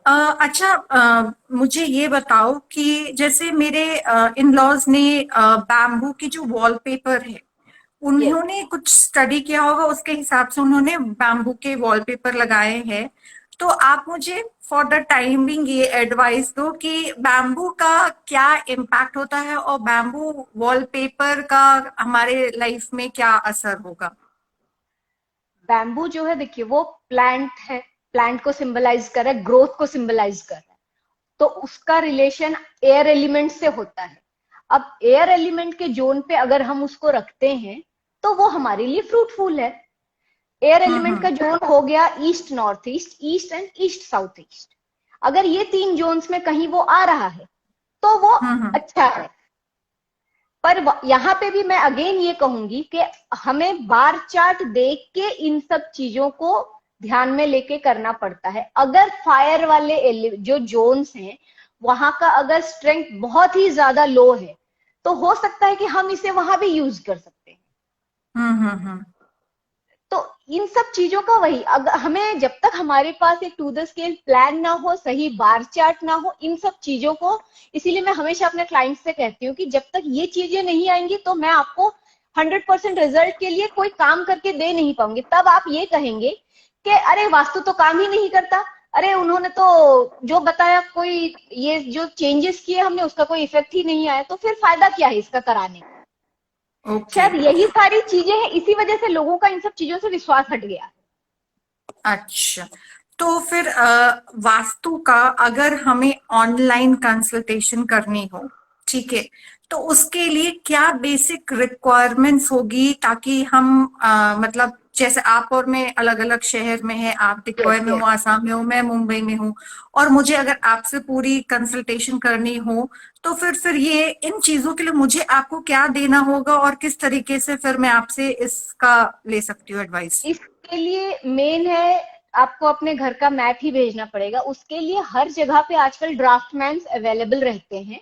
अच्छा, मुझे ये बताओ कि जैसे मेरे इन लॉज ने बैम्बू की जो वॉलपेपर है, यस। उन्होंने कुछ स्टडी किया होगा, उसके हिसाब से उन्होंने बैम्बू के वॉलपेपर लगाए हैं। तो आप मुझे फॉर द टाइमिंग ये एडवाइस दो कि बैम्बू का क्या इम्पैक्ट होता है और बैम्बू वॉलपेपर का हमारे लाइफ में क्या असर होगा। बैम्बू जो है देखिए वो प्लांट है, प्लांट को सिंबलाइज कर रहा है, ग्रोथ को सिंबलाइज कर रहा है। तो उसका रिलेशन एयर एलिमेंट से होता है। अब एयर एलिमेंट के जोन पे अगर हम उसको रखते हैं तो वो हमारे लिए फ्रूटफुल है। एयर एलिमेंट का हम्म। जोन हो गया east north east, east and east south east. अगर ये तीन जोन्स में कहीं वो आ रहा है तो वो हम्म। अच्छा है। पर यहाँ पे भी मैं अगेन ये कहूंगी कि हमें बार चार्ट देख के इन सब चीजों को ध्यान में लेके करना पड़ता है। अगर फायर वाले जो जोन्स हैं वहां का अगर स्ट्रेंथ बहुत ही ज्यादा लो है तो हो सकता है कि हम इसे वहां भी यूज कर सकते हैं। हम्म। तो इन सब चीजों का वही, अगर हमें जब तक हमारे पास एक टू द स्केल प्लान ना हो, सही बार चार्ट ना हो, इन सब चीजों को, इसीलिए मैं हमेशा अपने क्लाइंट से कहती हूँ कि जब तक ये चीजें नहीं आएंगी तो मैं आपको 100% रिजल्ट के लिए कोई काम करके दे नहीं पाऊंगी। तब आप ये कहेंगे कि अरे वास्तु तो काम ही नहीं करता, अरे उन्होंने तो जो बताया कोई, ये जो चेंजेस किए हमने उसका कोई इफेक्ट ही नहीं आया, तो फिर फायदा क्या है इसका कराने का। ओके। शायद यही सारी चीजें हैं, इसी वजह से लोगों का इन सब चीजों से विश्वास हट गया। अच्छा, तो फिर वास्तु का अगर हमें ऑनलाइन कंसल्टेशन करनी हो, ठीक है, तो उसके लिए क्या बेसिक रिक्वायरमेंट्स होगी ताकि हम मतलब जैसे आप और मैं अलग अलग शहर में है, आप टिकोय यस में हो, यस। आसाम में हो, मैं मुंबई में हूँ, और मुझे अगर आपसे पूरी कंसल्टेशन करनी हो, तो फिर ये इन चीजों के लिए मुझे आपको क्या देना होगा और किस तरीके से फिर मैं आपसे इसका ले सकती हूँ एडवाइस। इसके लिए मेन है, आपको अपने घर का मैप ही भेजना पड़ेगा। उसके लिए हर जगह पे आजकल ड्राफ्टमैन अवेलेबल रहते हैं,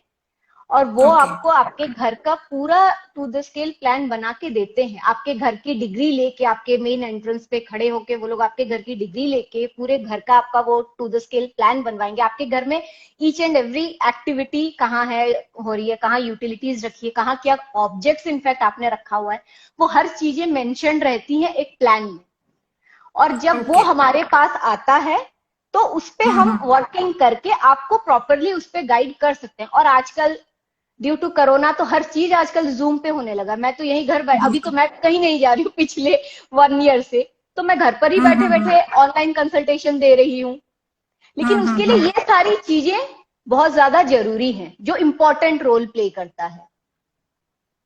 और वो ओके। आपको आपके घर का पूरा टू द स्केल प्लान बना के देते हैं। आपके घर की डिग्री लेके आपके मेन एंट्रेंस पे खड़े होके वो लोग आपके घर की डिग्री लेके पूरे घर का आपका वो टू द स्केल प्लान बनवाएंगे। आपके घर में ईच एंड एवरी एक्टिविटी कहाँ है, हो रही है, कहाँ यूटिलिटीज रखी है, कहाँ क्या ऑब्जेक्ट्स इनफैक्ट आपने रखा हुआ है, वो हर चीजें मेंशन रहती हैं एक प्लान में। और जब वो ओके। हमारे पास आता है तो उस पे हम हम्म। वर्किंग करके आपको प्रॉपरली उस पे गाइड कर सकते हैं। और आजकल ड्यू टू कोरोना तो हर चीज आजकल जूम पे होने लगा। मैं तो यही घर अभी तो हम्म। मैं कहीं नहीं जा रही हूँ पिछले 1 ईयर से, तो मैं घर पर ही बैठे हम्म। बैठे ऑनलाइन कंसल्टेशन दे रही हूँ। लेकिन उसके लिए हम्म। ये सारी चीजें बहुत ज्यादा जरूरी हैं, जो इम्पोर्टेंट रोल प्ले करता है।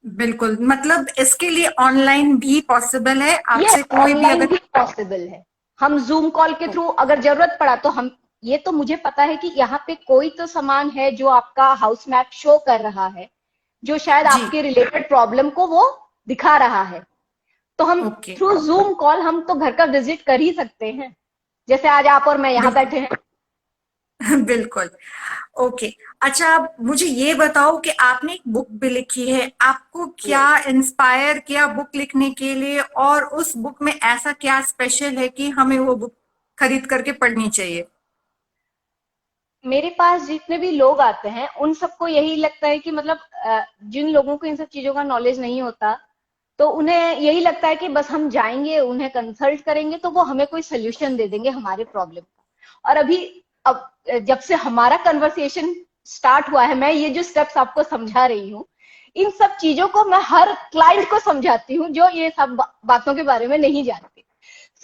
बिल्कुल, मतलब इसके लिए ऑनलाइन भी पॉसिबल है, ये आपसे कोई भी ऑनलाइन अगर। भी पॉसिबल है। हम जूम कॉल के थ्रू अगर जरूरत पड़ा तो हम, ये तो मुझे पता है कि यहाँ पे कोई तो सामान है जो आपका हाउस मैप शो कर रहा है, जो शायद जी। आपके रिलेटेड प्रॉब्लम को वो दिखा रहा है। तो हम ओके। थ्रू जूम कॉल हम तो घर का विजिट कर ही सकते हैं, जैसे आज आप और मैं यहाँ बिल्कुल। बैठे हैं। बिल्कुल। ओके। अच्छा, आप मुझे ये बताओ कि आपने एक बुक भी लिखी है, आपको क्या यस। इंस्पायर किया बुक लिखने के लिए, और उस बुक में ऐसा क्या स्पेशल है कि हमें वो बुक खरीद करके पढ़नी चाहिए। मेरे पास जितने भी लोग आते हैं उन सबको यही लगता है कि मतलब जिन लोगों को इन सब चीजों का नॉलेज नहीं होता, तो उन्हें यही लगता है कि बस हम जाएंगे, उन्हें कंसल्ट करेंगे तो वो हमें कोई सोल्यूशन दे देंगे हमारे प्रॉब्लम का। और अभी अब जब से हमारा कन्वर्सेशन स्टार्ट हुआ है, मैं ये जो स्टेप्स आपको समझा रही हूँ, इन सब चीजों को मैं हर क्लाइंट को समझाती हूँ जो ये सब बातों के बारे में नहीं जानते।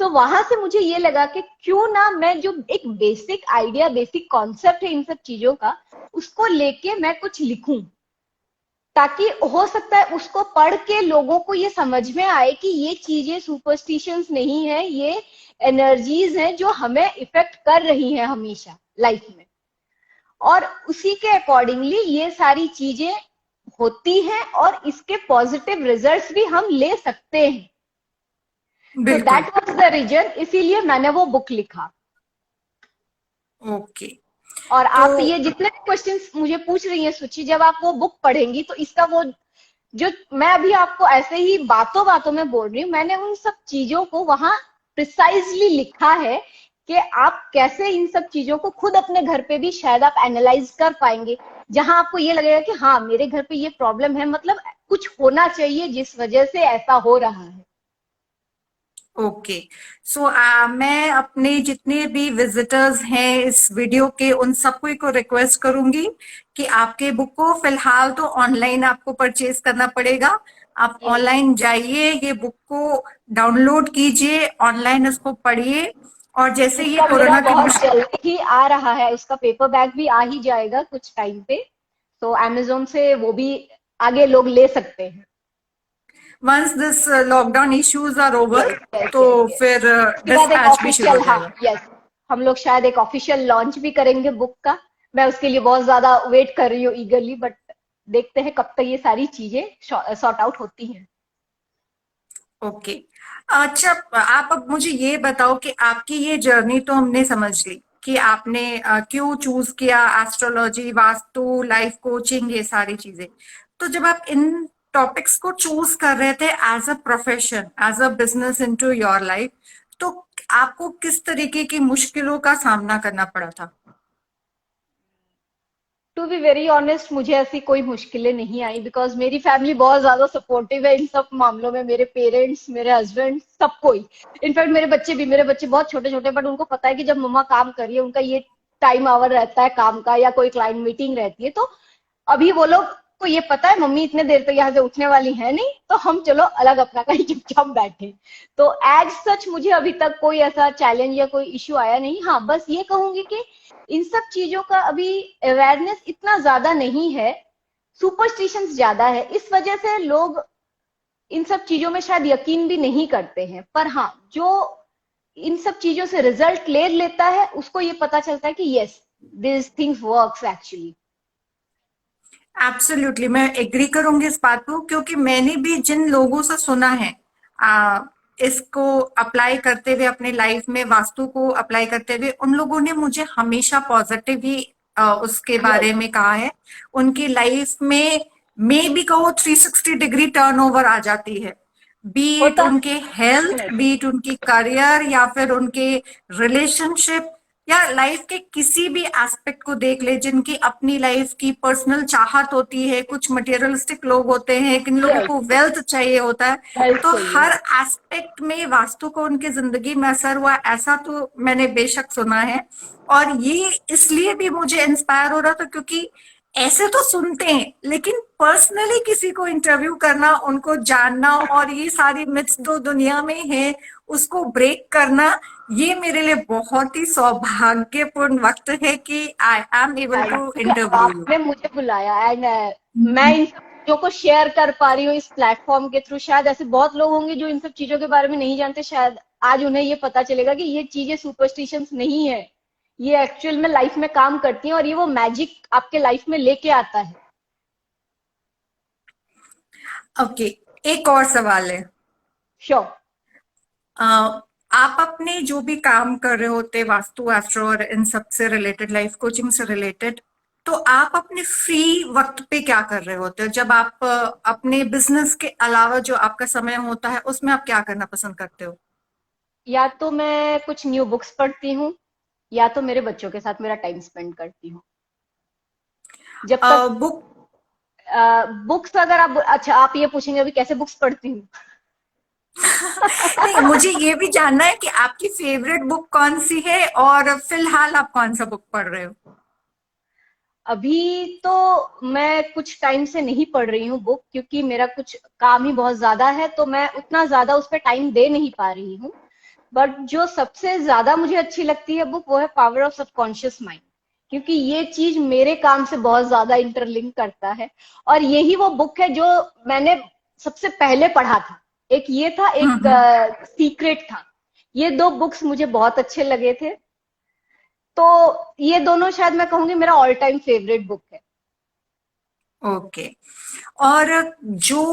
सो वहां से मुझे ये लगा कि क्यों ना मैं जो एक बेसिक आइडिया, बेसिक कॉन्सेप्ट है इन सब चीजों का, उसको लेके मैं कुछ लिखूं, ताकि हो सकता है उसको पढ़ के लोगों को ये समझ में आए कि ये चीजें सुपरस्टिशंस नहीं है, ये एनर्जीज हैं जो हमें इफेक्ट कर रही हैं हमेशा लाइफ में। और उसी के अकॉर्डिंगली ये सारी चीजें होती हैं और इसके पॉजिटिव रिजल्ट्स भी हम ले सकते हैं। तो बिल्कुल। दैट वाज द रीजन, इसीलिए मैंने वो बुक लिखा। ओके। और तो आप ये जितने भी क्वेश्चंस मुझे पूछ रही हैं सुचि, जब आप वो बुक पढ़ेंगी तो इसका वो जो मैं अभी आपको ऐसे ही बातों बातों में बोल रही हूँ, मैंने उन सब चीजों को वहां प्रिसाइजली लिखा है कि आप कैसे इन सब चीजों को खुद अपने घर पे भी शायद आप एनालाइज कर पाएंगे, जहां आपको ये लगेगा कि हाँ मेरे घर पे ये प्रॉब्लम है, मतलब कुछ होना चाहिए जिस वजह से ऐसा हो रहा है। ओके। सो मैं अपने जितने भी विजिटर्स हैं इस वीडियो के उन सबको को रिक्वेस्ट करूंगी कि आपके बुक को फिलहाल तो ऑनलाइन आपको परचेज करना पड़ेगा। आप यस, ऑनलाइन जाइए, ये बुक को डाउनलोड कीजिए, ऑनलाइन इसको पढ़िए। और जैसे ये उसका मेरा कोरोना की बहुत जल्दी ही आ रहा है, उसका पेपर बैग भी आ ही जाएगा कुछ टाइम पे, तो अमेजोन से वो भी आगे लोग ले सकते हैं। Once this lockdown issues are over, yes yes तो यस यस। फिर उसके बाद एक डिस्पैच भी शुरू हो ऑफिशियल, हाँ जाएगा। यस, हम लोग शायद एक ऑफिशियल लॉन्च भी करेंगे बुक का। मैं उसके लिए बहुत ज्यादा वेट कर रही हूँ ईगरली, बट देखते हैं कब तक ये सारी चीजें सॉर्ट आउट होती हैं। ओके। अच्छा, आप अब मुझे ये बताओ कि आपकी ये जर्नी तो हमने समझ ली कि आपने क्यों चूज किया एस्ट्रोलॉजी, वास्तु, लाइफ कोचिंग, ये सारी चीजें। तो जब आप इन टॉपिक्स को चूज कर रहे थे as a profession, as a business into your life, तो आपको किस तरीके की मुश्किलों का सामना करना पड़ा था? टू बी वेरी ऑनेस्ट, मुझे ऐसी कोई मुश्किलें नहीं आई, बिकॉज मेरी फैमिली बहुत ज्यादा सपोर्टिव है इन सब मामलों में। मेरे पेरेंट्स, मेरे हस्बैंड, सब कोई। इनफैक्ट मेरे बच्चे बहुत छोटे छोटे, बट उनको पता है कि जब मम्मा काम कर रही है, उनका ये टाइम आवर रहता है काम का, या कोई क्लाइंट मीटिंग रहती है, तो अभी वो लोग को ये पता है मम्मी इतने देर तक यहाँ से उठने वाली है नहीं, तो हम चलो अलग अपना कहीं चुपचाप बैठे। तो एज सच मुझे अभी तक कोई ऐसा चैलेंज या कोई इश्यू आया नहीं। हाँ, बस ये कहूंगी कि इन सब चीजों का अभी अवेयरनेस इतना ज्यादा नहीं है, सुपरस्टिशंस ज्यादा है, इस वजह से लोग इन सब चीजों में शायद यकीन भी नहीं करते हैं। पर हाँ, जो इन सब चीजों से रिजल्ट ले लेता है उसको ये पता चलता है कि yes, this things works actually. Absolutely, मैं एग्री करूंगी इस बात को, क्योंकि मैंने भी जिन लोगों से सुना है आ, इसको अप्लाई करते हुए अपने लाइफ में, वास्तु को अप्लाई करते हुए, उन लोगों ने मुझे हमेशा पॉजिटिव ही उसके बारे यस, में कहा है। उनकी लाइफ में भी कहो 360 डिग्री टर्नओवर आ जाती है, बीट होता उनके हेल्थ, है। बीट उनकी करियर, या फिर उनके रिलेशनशिप, या लाइफ के किसी भी एस्पेक्ट को देख ले। जिनकी अपनी लाइफ की पर्सनल चाहत होती है, कुछ मटेरियलिस्टिक लोग होते हैं, किन लोगों यस, को वेल्थ चाहिए होता है, हेल्थ तो चाहिए। हर एस्पेक्ट में वास्तु को उनकी जिंदगी में असर हुआ, ऐसा तो मैंने बेशक सुना है। और ये इसलिए भी मुझे इंस्पायर हो रहा था क्योंकि ऐसे तो सुनते हैं, लेकिन पर्सनली किसी को इंटरव्यू करना, उनको जानना, और ये सारी मिथ्स तो दुनिया में है, उसको ब्रेक करना, ये मेरे लिए बहुत ही सौभाग्यपूर्ण वक्त है कि I am able thank to you कि इंटरव्यू यू। आपने मुझे बुलाया, एंड मैं इन सब चीजों को शेयर कर पा रही हूँ इस प्लेटफॉर्म के थ्रू। शायद ऐसे बहुत लोग होंगे जो इन सब चीजों के बारे में नहीं जानते, शायद आज उन्हें ये पता चलेगा कि ये चीजें सुपरस्टिशंस नहीं है, ये एक्चुअल में लाइफ में काम करती हैं और ये वो मैजिक आपके लाइफ में लेके आता है। ओके। एक और सवाल है। श्योर। अ, आप अपने जो भी काम कर रहे होते, वास्तु, एस्ट्रो और इन सब से रिलेटेड, लाइफ कोचिंग से रिलेटेड, तो आप अपने फ्री वक्त पे क्या कर रहे होते हो? जब आप अपने बिजनेस के अलावा जो आपका समय होता है उसमें आप क्या करना पसंद करते हो? या तो मैं कुछ न्यू बुक्स पढ़ती हूँ, या तो मेरे बच्चों के साथ मेरा टाइम स्पेंड करती हूँ। जब तक बुक बुक्स, अगर आप, अच्छा आप ये पूछेंगे अभी कैसे बुक्स पढ़ती हूँ। नहीं, मुझे ये भी जानना है कि आपकी फेवरेट बुक कौन सी है और फिलहाल आप कौन सा बुक पढ़ रहे हो। अभी तो मैं कुछ टाइम से नहीं पढ़ रही हूँ बुक, क्योंकि मेरा कुछ काम ही बहुत ज्यादा है, तो मैं उतना ज्यादा उस पर टाइम दे नहीं पा रही हूँ। बट जो सबसे ज्यादा मुझे अच्छी लगती है बुक, वो है पावर ऑफ सबकॉन्शियस माइंड, क्योंकि ये चीज मेरे काम से बहुत ज्यादा इंटरलिंक करता है। और यही वो बुक है जो मैंने सबसे पहले पढ़ा था। एक ये था, एक हम्म। सीक्रेट था। ये दो बुक्स मुझे बहुत अच्छे लगे थे। तो ये दोनों शायद मैं कहूंगी मेरा ऑल टाइम फेवरेट बुक है। ओके। और जो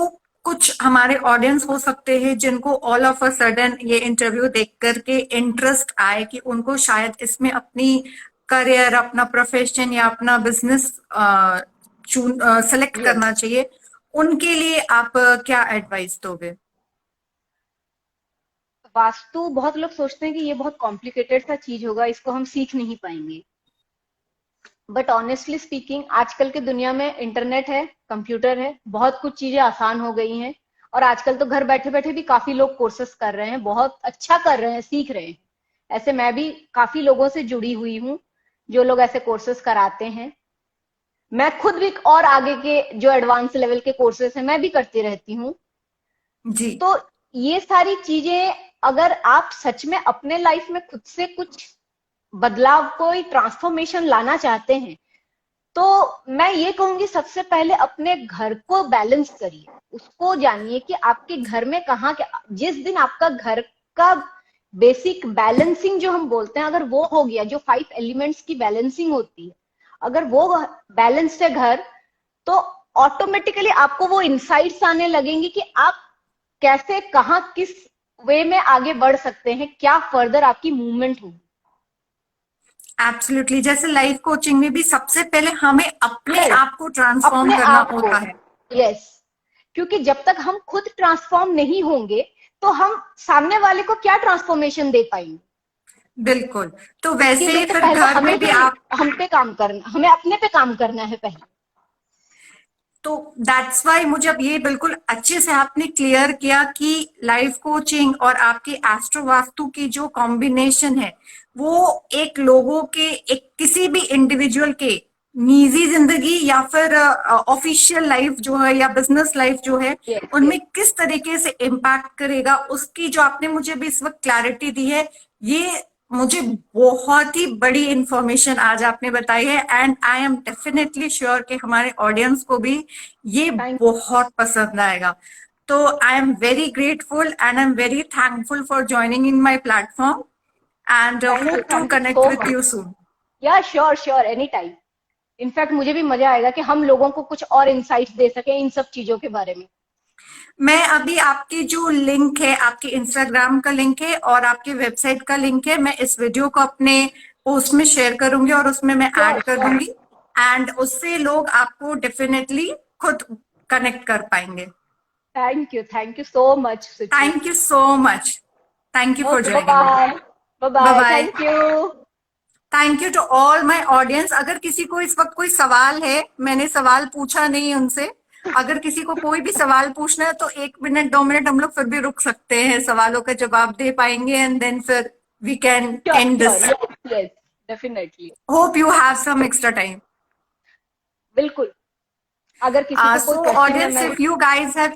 कुछ हमारे ऑडियंस हो सकते हैं जिनको ऑल ऑफ अ सडन ये इंटरव्यू देख करके इंटरेस्ट आए कि उनको शायद इसमें अपनी करियर, अपना प्रोफेशन या अपना बिजनेस चून सेलेक्ट यस। करना चाहिए, उनके लिए आप क्या एडवाइस दोगे। वास्तु, बहुत लोग सोचते हैं कि ये बहुत कॉम्प्लिकेटेड सा चीज होगा, इसको हम सीख नहीं पाएंगे। बट ऑनेस्टली स्पीकिंग, आजकल की दुनिया में इंटरनेट है, कंप्यूटर है, बहुत कुछ चीजें आसान हो गई हैं। और आजकल तो घर बैठे बैठे भी काफी लोग कोर्सेस कर रहे हैं, बहुत अच्छा कर रहे हैं, सीख रहे हैं। ऐसे मैं भी काफी लोगों से जुड़ी हुई हूँ जो लोग ऐसे कोर्सेस कराते हैं। मैं खुद भी और आगे के जो एडवांस लेवल के कोर्सेस हैं मैं भी करती रहती हूँ। जी। तो ये सारी चीजें, अगर आप सच में अपने लाइफ में खुद से कुछ बदलाव, कोई ट्रांसफॉर्मेशन लाना चाहते हैं, तो मैं ये कहूंगी सबसे पहले अपने घर को बैलेंस करिए। उसको जानिए कि आपके घर में कहाँ क्या, जिस दिन आपका घर का बेसिक बैलेंसिंग जो हम बोलते हैं, अगर वो हो गया, जो 5 एलिमेंट्स की बैलेंसिंग होती है, अगर वो बैलेंस्ड है घर, तो ऑटोमेटिकली आपको वो इंसाइट्स आने लगेंगे कि आप कैसे, कहाँ, किस वे में आगे बढ़ सकते हैं, क्या फर्दर आपकी मूवमेंट होगी। एब्सोल्युटली, जैसे लाइफ कोचिंग में भी सबसे पहले हमें अपने यस, आप को ट्रांसफॉर्म अपने करना आप को। होता है। यस, क्योंकि जब तक हम खुद ट्रांसफॉर्म नहीं होंगे, तो हम सामने वाले को क्या ट्रांसफॉर्मेशन दे पाएंगे। बिल्कुल। तो इसके लिए वैसे तो फिर पहले घर में भी आप, हम पे काम करना, हमें अपने पे काम करना है पहले। तो दैट्स वाई मुझे अब ये बिल्कुल अच्छे से आपने क्लियर किया कि लाइफ कोचिंग और आपके एस्ट्रो वास्तु की जो कॉम्बिनेशन है वो एक लोगों के, एक किसी भी इंडिविजुअल के निजी जिंदगी या फिर ऑफिशियल लाइफ जो है या बिजनेस लाइफ जो है यस, उनमें यस। किस तरीके से इम्पैक्ट करेगा, उसकी जो आपने मुझे भी इस वक्त क्लैरिटी दी है, ये मुझे बहुत ही बड़ी इंफॉर्मेशन आज आपने बताई है। And I am definitely sure कि हमारे ऑडियंस को भी ये थैंक बहुत पसंद आएगा। तो I am very grateful and I am very thankful for joining in my platform and hope to thank you connect so with much. You soon. Yeah sure, sure, any time. In fact मुझे भी मजा आएगा कि हम लोगों को कुछ और इंसाइट्स दे सके इन सब चीजों के बारे में। मैं अभी आपकी जो लिंक है, आपके इंस्टाग्राम का लिंक है और आपके वेबसाइट का लिंक है, मैं इस वीडियो को अपने पोस्ट में शेयर करूंगी और उसमें मैं श्योर, ऐड कर श्योर। दूंगी। एंड उससे लोग आपको डेफिनेटली खुद कनेक्ट कर पाएंगे। Thank you so much Suchi. Thank you so much. Thank you for okay, bye joining me. Bye. Bye bye bye, bye. Thank you. Thank you to all my audience. अगर किसी को इस वक्त कोई सवाल है, मैंने सवाल पूछा नहीं उनसे, अगर किसी को कोई भी सवाल पूछना है तो 1 मिनट 2 मिनट हम लोग फिर भी रुक सकते हैं, सवालों का जवाब दे पाएंगे एंड देन फिर we can sure, and sure, this. Yes, yes, definitely. Hope you have some extra time. बिल्कुल। अगर किसी को कोई So क्वेश्चन है, audience, मैं, if you guys have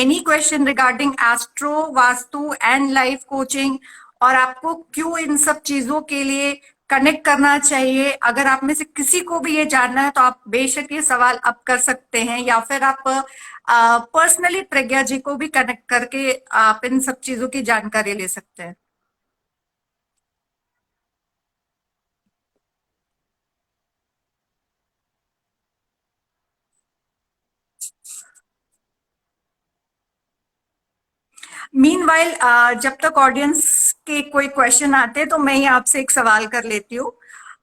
any question regarding astro, vastu and life coaching, और आपको क्यों इन सब चीजों के लिए कनेक्ट करना चाहिए, अगर आप में से किसी को भी ये जानना है तो आप बेशक ये सवाल अब कर सकते हैं, या फिर आप पर्सनली प्रज्ञा जी को भी कनेक्ट करके आप इन सब चीजों की जानकारी ले सकते हैं। मीनवाइल जब तक ऑडियंस के कोई क्वेश्चन आते हैं तो मैं ही आपसे एक सवाल कर लेती हूँ।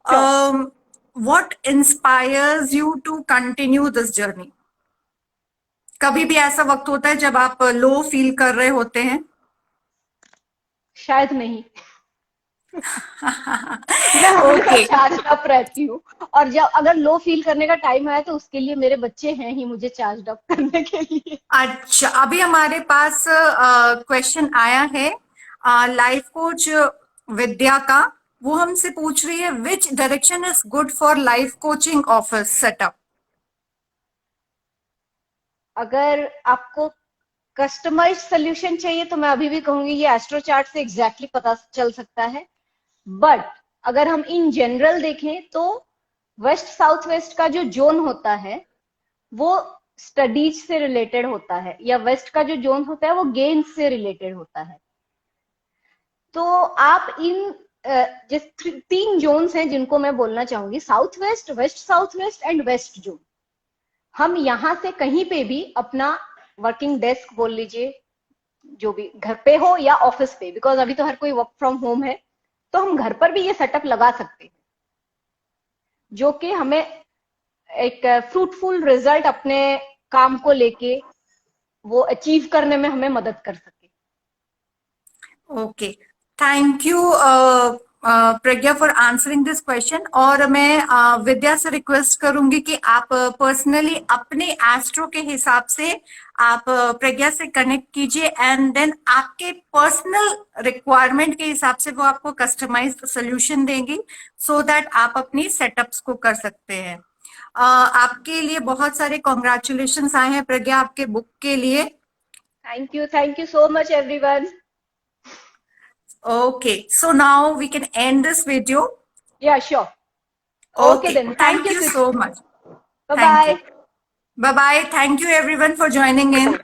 Sure. What inspires you to continue this journey. कभी भी ऐसा वक्त होता है जब आप लो फील कर रहे होते हैं। शायद नहीं। मैं हमेशा ओके, चार्ज अप रहती हूँ। और जब अगर लो फील करने का टाइम आया तो उसके लिए मेरे बच्चे हैं ही मुझे चार्ज अप करने के लिए। अच्छा, अभी हमारे पास क्वेश्चन आया है लाइफ कोच विद्या का। वो हमसे पूछ रही है, which direction is good for life coaching office setup? अगर आपको कस्टमाइज सोल्यूशन चाहिए तो मैं अभी भी कहूंगी ये एस्ट्रो चार्ट से एग्जैक्टली पता चल सकता है। बट अगर हम इन जनरल देखें तो वेस्ट साउथ वेस्ट का जो जोन होता है वो स्टडीज से रिलेटेड होता है, या वेस्ट का जो जोन होता है वो गेम्स से रिलेटेड होता है। तो आप इन जिस तीन जोन्स हैं जिनको मैं बोलना चाहूंगी, south west and west zone. हम यहाँ से कहीं पे भी अपना वर्किंग डेस्क बोल लीजिए, जो भी घर पे हो या ऑफिस पे, बिकॉज अभी तो हर कोई वर्क फ्रॉम होम है, तो हम घर पर भी ये सेटअप लगा सकते हैं, जो कि हमें एक फ्रूटफुल रिजल्ट अपने काम को लेके वो अचीव करने में हमें मदद कर सके। Okay, thank you Pragya for answering this question. और मैं विद्या से रिक्वेस्ट करूंगी कि आप पर्सनली अपने एस्ट्रो के हिसाब से आप प्रज्ञा से कनेक्ट कीजिए, एंड देन आपके पर्सनल रिक्वायरमेंट के हिसाब से वो आपको कस्टमाइज्ड सोल्यूशन देंगी, सो दैट आप अपनी सेटअप्स को कर सकते हैं। आपके लिए बहुत सारे कॉन्ग्रेचुलेशन आए हैं प्रज्ञा, आपके बुक के लिए। Thank you so much everyone. Okay, so now we can end this video. या sure. Okay Okay, then, thank thank you you Suchi. so much. Bye Thank bye. you. Bye bye. Thank you everyone for joining in.